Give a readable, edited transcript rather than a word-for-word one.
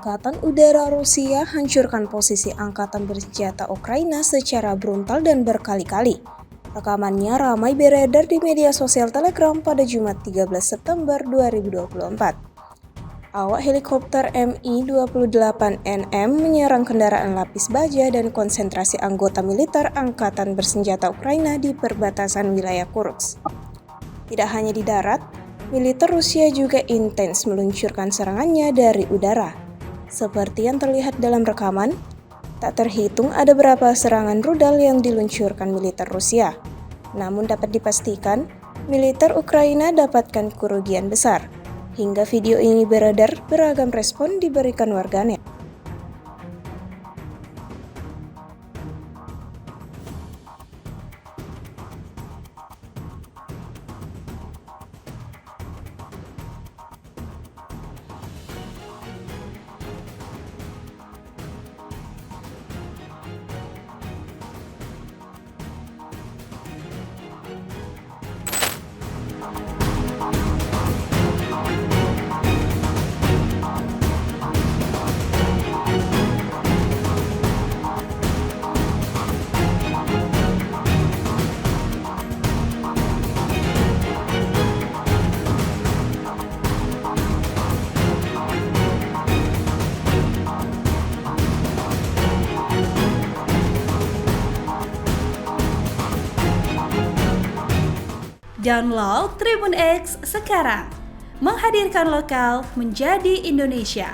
Angkatan Udara Rusia hancurkan posisi angkatan bersenjata Ukraina secara brutal dan berkali-kali. Rekamannya ramai beredar di media sosial Telegram pada Jumat 13 September 2024. Awak helikopter Mi-28NM menyerang kendaraan lapis baja dan konsentrasi anggota militer Angkatan Bersenjata Ukraina di perbatasan wilayah Kursk. Tidak hanya di darat, militer Rusia juga intens meluncurkan serangannya dari udara. Seperti yang terlihat dalam rekaman, tak terhitung ada berapa serangan rudal yang diluncurkan militer Rusia. Namun dapat dipastikan, militer Ukraina dapatkan kerugian besar. Hingga video ini beredar, beragam respon diberikan warganet. Download Tribun X sekarang, menghadirkan lokal menjadi Indonesia.